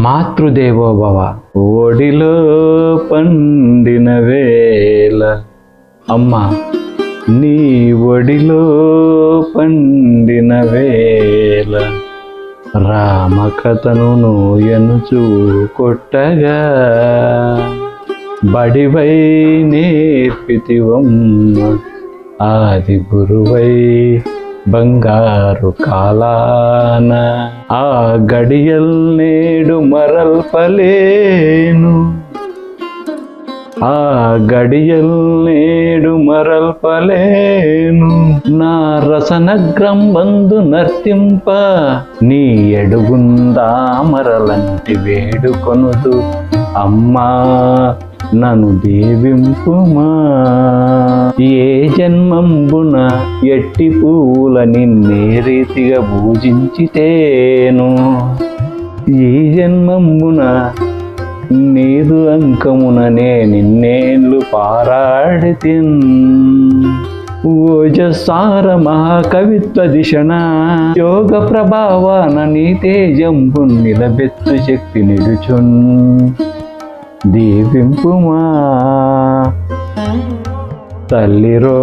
మాతృదేవోభవ. ఒడిలో పండిన వేళ అమ్మ, నీ ఒడిలో పండిన వేళ రామకథను నోయనుచు కొట్టగా బడివై నేర్పితివమ్మ, ఆది గురువై బంగారు కాలాన. ఆ గడియల్ నేడు మరల్పలేను, ఆ గడియల్ నేడు మరల్పలేను. నా రసనగ్రం బంధు నర్తింప నీ ఎడుగుందా మరలంటి వేడుకొనుదు అమ్మా, నన్ను దీవింపుమా. ఏ జన్మంబున ఎట్టి పూల నిన్నే రీతిగా పూజించితేను, ఈ జన్మంబున నీదు అంకముననే నిన్నేళ్ళు పారాడితిన్. ఓజసార మహాకవిత్వ దిశణ యోగ ప్రభావాన నీ తేజంబు నిలబెత్తు శక్తి నిలుచున్. దీవింపుమా తల్లిరో